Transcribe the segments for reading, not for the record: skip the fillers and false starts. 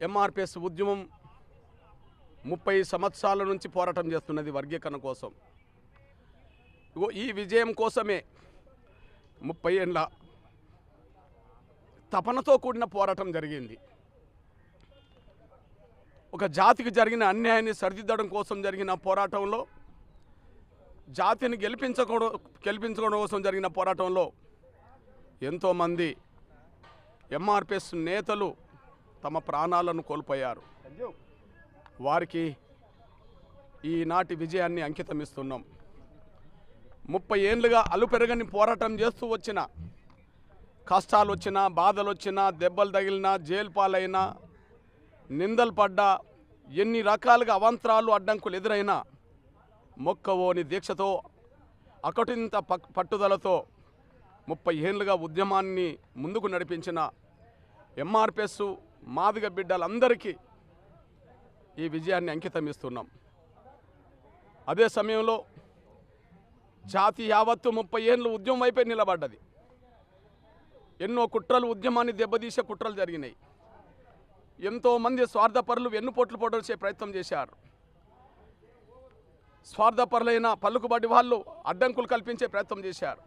ఎంఆర్పిఎస్ ఉద్యమం 30 సంవత్సరాల నుంచి పోరాటం చేస్తున్నది వర్గీకరణ కోసం. ఈ విజయం కోసమే 30 ఏళ్ళ తపనతో కూడిన పోరాటం జరిగింది. ఒక జాతికి జరిగిన అన్యాయాన్ని సరిదిద్దడం కోసం జరిగిన పోరాటంలో, జాతిని గెలిపించుకోవడం కోసం జరిగిన పోరాటంలో ఎంతోమంది ఎంఆర్పిఎస్ నేతలు తమ ప్రాణాలను కోల్పోయారు. వారికి ఈనాటి విజయాన్ని అంకితం ఇస్తున్నాం. 30 ఏళ్ళుగా అలుపెరగని పోరాటం చేస్తూ వచ్చిన, కష్టాలు వచ్చినా, బాధలు వచ్చినా, దెబ్బలు తగిలినా, జైలు పాలైనా, నిందలు పడ్డా, ఎన్ని రకాలుగా అవాంతరాలు అడ్డంకులు ఎదురైనా మొక్కవోని దీక్షతో, అకటింత పట్టుదలతో 30 ఏళ్ళుగా ఉద్యమాన్ని ముందుకు నడిపించిన ఎంఆర్పిఎస్ మాదిగ బిడ్డలందరికీ ఈ విజయాన్ని అంకితం ఇస్తున్నాం. అదే సమయంలో జాతి యావత్తు 30 ఏళ్ళు ఉద్యమం వైపే నిలబడ్డది. ఎన్నో కుట్రలు, ఉద్యమాన్ని దెబ్బతీసే కుట్రలు జరిగినాయి. ఎంతోమంది స్వార్థపరులు వెన్నుపోట్లు పొడవచ్చే ప్రయత్నం చేశారు. స్వార్థపరులైన పలుకుబడి వాళ్ళు అడ్డంకులు కల్పించే ప్రయత్నం చేశారు.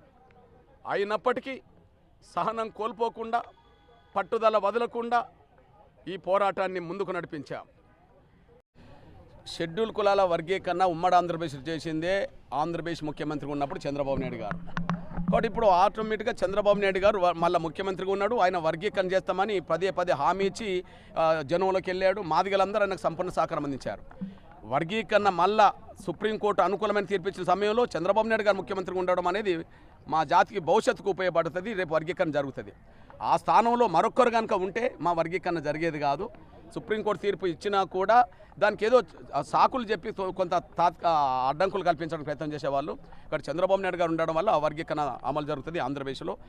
అయినప్పటికీ సహనం కోల్పోకుండా, పట్టుదల వదలకుండా ఈ పోరాటాన్ని ముందుకు నడిపించాం. షెడ్యూల్ కులాల వర్గీకరణ ఉమ్మడి ఆంధ్రప్రదేశ్ చేసిందే ఆంధ్రప్రదేశ్ ముఖ్యమంత్రిగా ఉన్నప్పుడు చంద్రబాబు నాయుడు గారు. కాబట్టి ఇప్పుడు ఆటోమేటిక్గా చంద్రబాబు నాయుడు గారు మళ్ళీ ముఖ్యమంత్రిగా ఉన్నాడు. ఆయన వర్గీకరణ చేస్తామని పదే హామీ ఇచ్చి జనంలోకి వెళ్ళాడు. మాదిగలందరూ ఆయనకు సంపూర్ణ సహకారం అందించారు. వర్గీకరణ మళ్ళా సుప్రీంకోర్టు అనుకూలమైన తీర్పిచ్చిన సమయంలో చంద్రబాబు నాయుడు గారు ముఖ్యమంత్రిగా ఉండడం అనేది మా జాతికి భవిష్యత్తుకు ఉపయోగపడుతుంది. రేపు వర్గీకరణ జరుగుతుంది. ఆ స్థానంలో మరొక్కరు కనుక ఉంటే మా వర్గీకరణ జరిగేది కాదు. సుప్రీంకోర్టు తీర్పు ఇచ్చినా కూడా దానికి ఏదో సాకులు చెప్పి కొంత అడ్డంకులు కల్పించడానికి ప్రయత్నం చేసేవాళ్ళు. ఇక్కడ చంద్రబాబు నాయుడు గారు ఉండడం వల్ల ఆ వర్గీకరణ అమలు జరుగుతుంది ఆంధ్రప్రదేశ్లో.